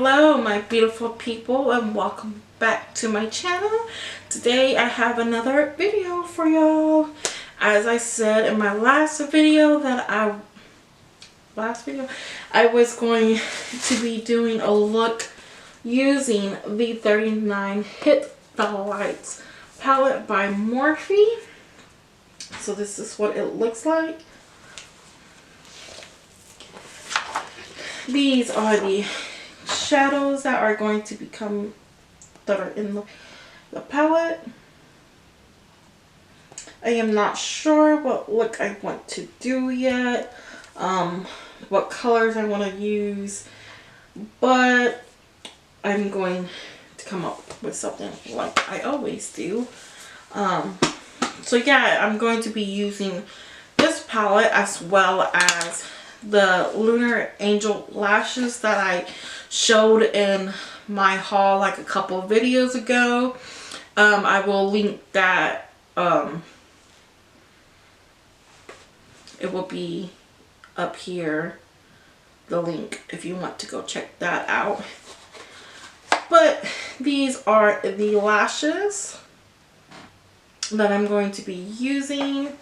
Hello my beautiful people, and welcome back to my channel. Today I have another video for y'all. As I said in my last video that I was going to be doing a look using the 39 Hit the Lights palette by Morphe. So this is what it looks like. These are the shadows that are going to become, that are in the palette. I am not sure what look I want to do yet, what colors I want to use, but I'm going to come up with something like I always do. So yeah, I'm going to be using this palette as well as the Lunar Angel lashes that I showed in my haul like a couple of videos ago. I will link that. It will be up here, the link, if you want to go check that out. But these are the lashes that I'm going to be using.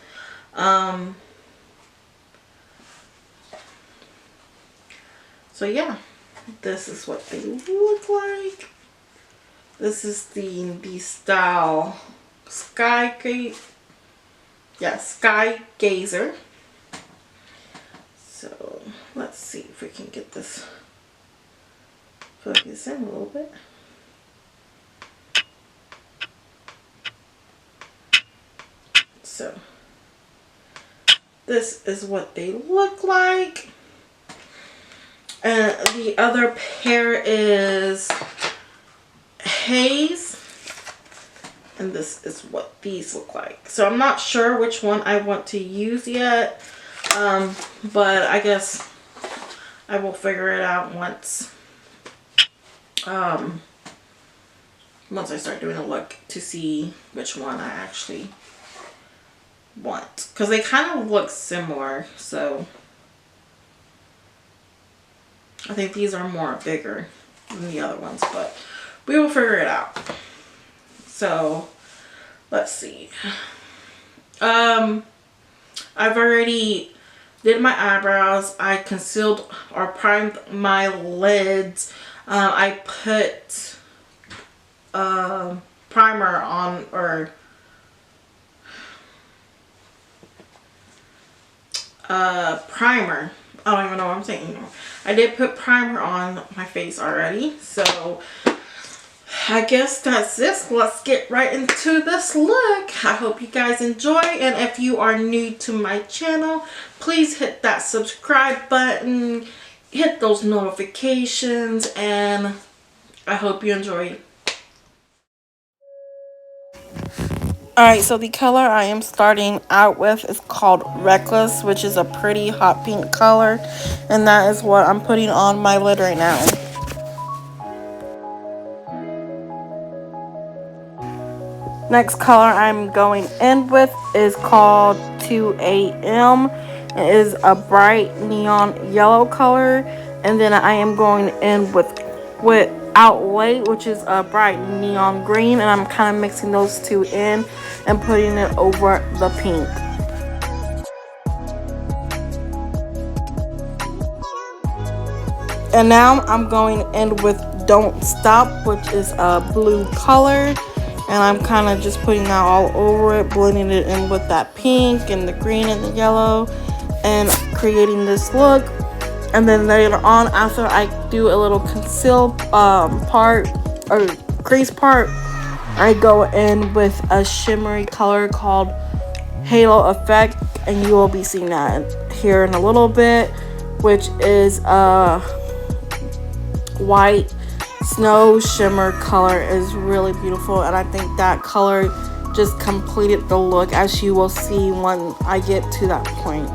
So yeah, this is what they look like. This is the style Sky Gazer. So let's see if we can get this focus in a little bit. So this is what they look like. And the other pair is Haze. And this is what these look like. So I'm not sure which one I want to use yet. But I guess I will figure it out once I start doing a look to see which one I actually want. Because they kind of look similar, so I think these are more bigger than the other ones, but we will figure it out. So let's see. I've already did my eyebrows. I concealed or primed my lids. I put primer on, or primer. I don't even know what I'm saying anymore. I did put primer on my face already, so I guess that's this. Let's get right into this look. I hope you guys enjoy, and if you are new to my channel, please hit that subscribe button, hit those notifications, and I hope you enjoy. Alright, so the color I am starting out with is called Reckless, which is a pretty hot pink color, and that is what I'm putting on my lid right now. Next color I'm going in with is called 2 AM. It is a bright neon yellow color, and then I am going in with Outlay, which is a bright neon green, and I'm kind of mixing those two in and putting it over the pink. And now I'm going in with Don't Stop, which is a blue color, and I'm kind of just putting that all over it, blending it in with that pink and the green and the yellow, and creating this look. And then later on, after I do a little conceal part or crease part, I go in with a shimmery color called Halo Effect, and you will be seeing that here in a little bit, which is a white snow shimmer color. Is really beautiful, and I think that color just completed the look, as you will see when I get to that point.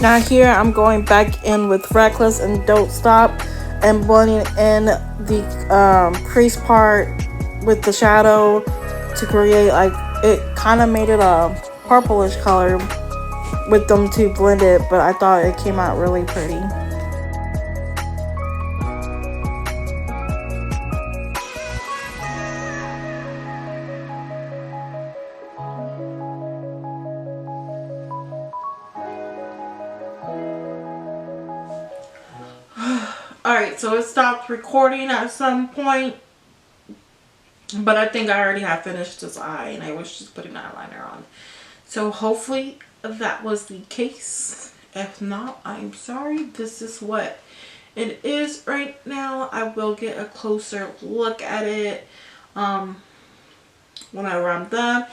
Now here I'm going back in with Reckless and Don't Stop and blending in the crease part with the shadow to create, like, it kind of made it a purplish color with them two blended, but I thought it came out really pretty. Alright, so it stopped recording at some point, but I think I already have finished this eye and I was just putting eyeliner on. So hopefully that was the case. If not, I'm sorry. This is what it is right now. I will get a closer look at it whenever I'm done.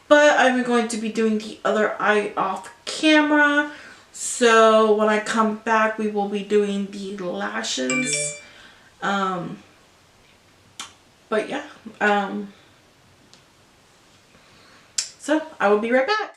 But I'm going to be doing the other eye off camera. So when I come back, we will be doing the lashes. But yeah. So I will be right back.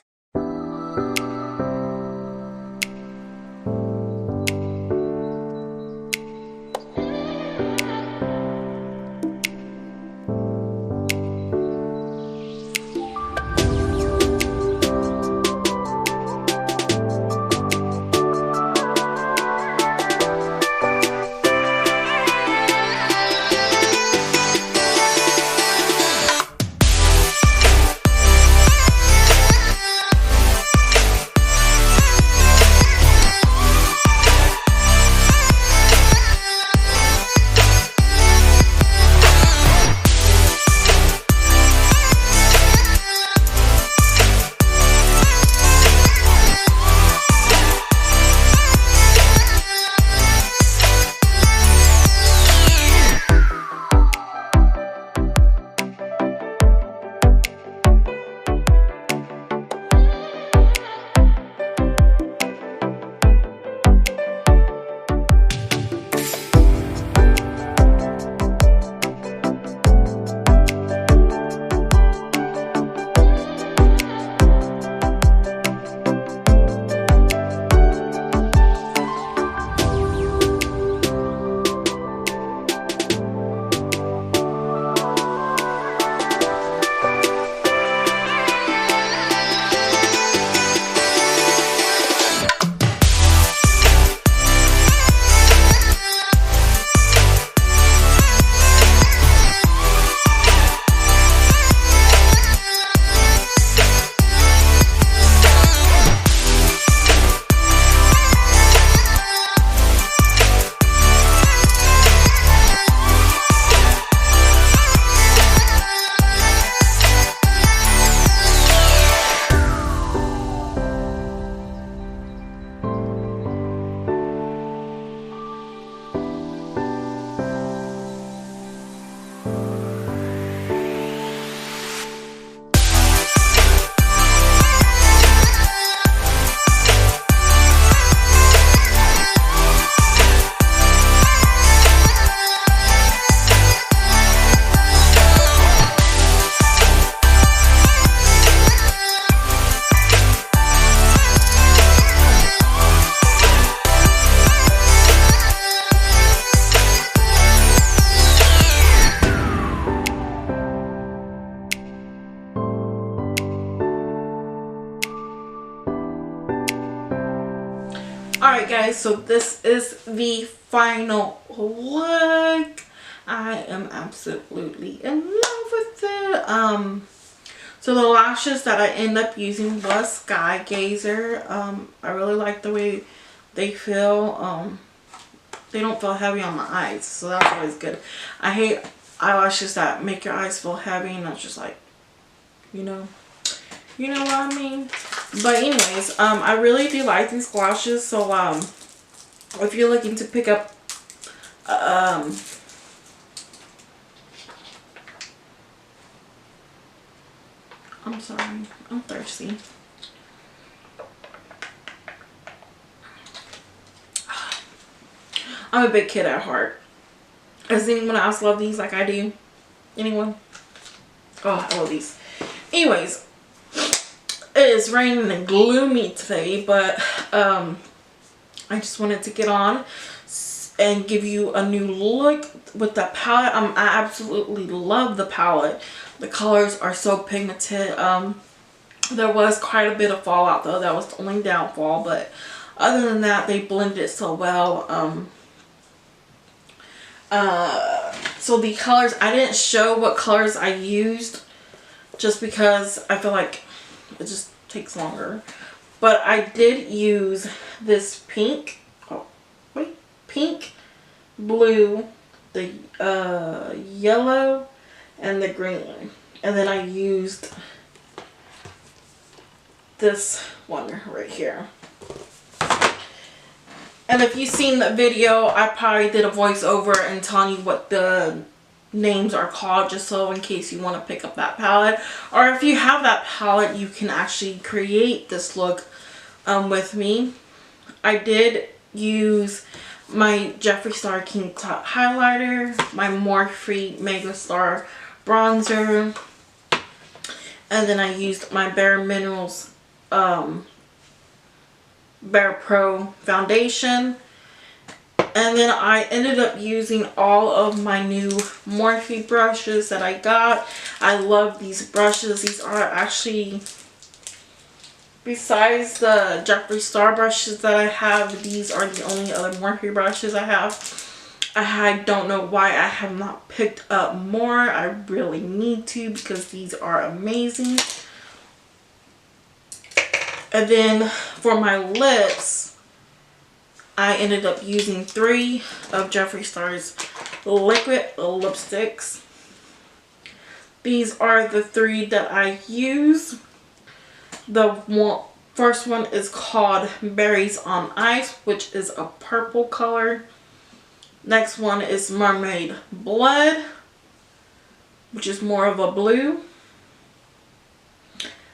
Alright guys, so this is the final look. I am absolutely in love with it. So the lashes that I end up using was Sky Gazer. I really like the way they feel. They don't feel heavy on my eyes, so that's always good. I hate eyelashes that make your eyes feel heavy, and that's just like, you know what I mean. But anyways, I really do like these lashes. So if you're looking to pick up I'm sorry, I'm thirsty. I'm a big kid at heart. Does anyone else love these like I do? Anyone? Oh, I love these. Anyways, it is raining and gloomy today, but I just wanted to get on and give you a new look with that palette. I absolutely love the palette. The colors are so pigmented. There was quite a bit of fallout though. That was the only downfall, but other than that, they blended so well. So the colors, I didn't show what colors I used just because I feel like it just takes longer. But I did use this pink, pink, blue, the yellow, and the green. And then I used this one right here. And if you've seen the video, I probably did a voiceover and telling you what the names are called, just so in case you want to pick up that palette. Or if you have that palette, you can actually create this look with me. I did use my Jeffree Star King Top highlighter, my Morphe Mega Star bronzer, and then I used my Bare Minerals Bare Pro foundation. And then I ended up using all of my new Morphe brushes that I got. I love these brushes. These are actually, besides the Jeffree Star brushes that I have, these are the only other Morphe brushes I have. I don't know why I have not picked up more. I really need to, because these are amazing. And then for my lips, I ended up using 3 of Jeffree Star's liquid lipsticks. These are the 3 that I use. The first one is called Berries on Ice, which is a purple color. Next one is Mermaid Blood, which is more of a blue.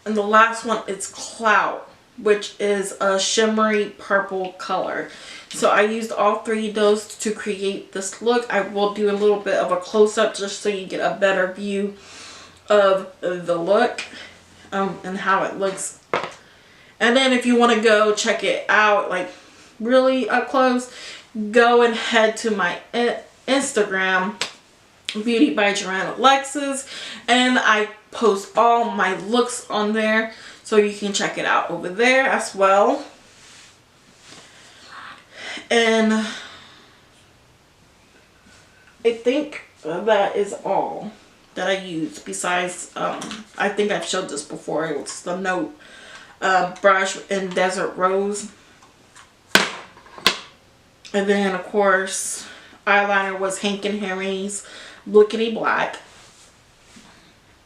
And the last one is Cloud, which is a shimmery purple color. So I used all 3 of those to create this look. I will do a little bit of a close-up just so you get a better view of the look and how it looks. And then if you want to go check it out like really up close, go and head to my Instagram, Beauty by Joanna Alexis, and I post all my looks on there, so you can check it out over there as well. And I think that is all that I use, besides I think I've showed this before. It was the Note brush in Desert Rose. And then of course eyeliner was Hank and Harry's Blickety Black.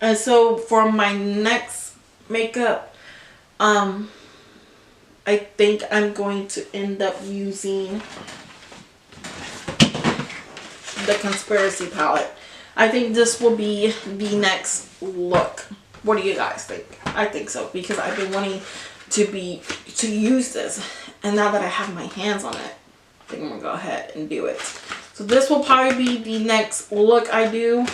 And so for my next makeup, I think I'm going to end up using the Conspiracy palette. I think this will be the next look. What do you guys think? I think so, because I've been wanting to use this, and now that I have my hands on it, I think I'm gonna go ahead and do it. So this will probably be the next look I do.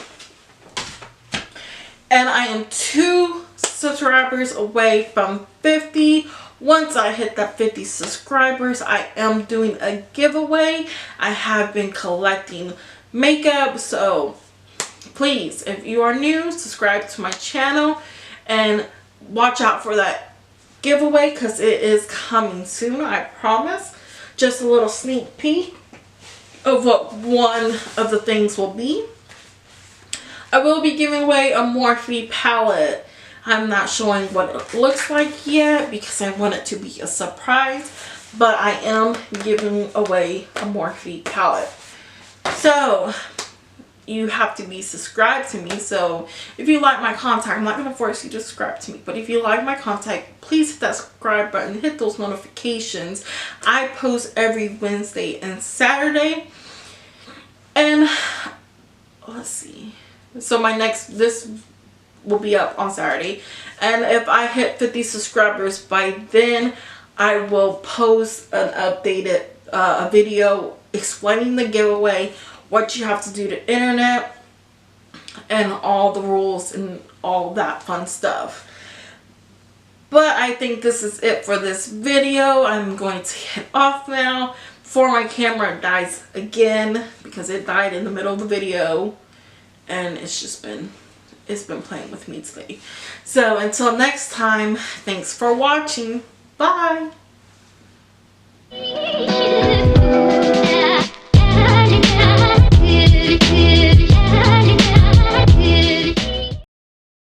And I am 2 subscribers away from 50. Once I hit that 50 subscribers, I am doing a giveaway. I have been collecting makeup, so please, if you are new, subscribe to my channel and watch out for that giveaway, because it is coming soon, I promise. Just a little sneak peek of what one of the things will be. I will be giving away a Morphe palette. I'm not showing what it looks like yet because I want it to be a surprise, but I am giving away a Morphe palette. So you have to be subscribed to me. So if you like my content, I'm not going to force you to subscribe to me, but if you like my content, please hit that subscribe button, hit those notifications. I post every Wednesday and Saturday. And let's see. So this will be up on Saturday. And if I hit 50 subscribers by then, I will post an updated a video explaining the giveaway, what you have to do to internet, and all the rules and all that fun stuff. But I think this is it for this video. I'm going to get off now before my camera dies again, because it died in the middle of the video and it's been playing with me today. So until next time, thanks for watching. Bye.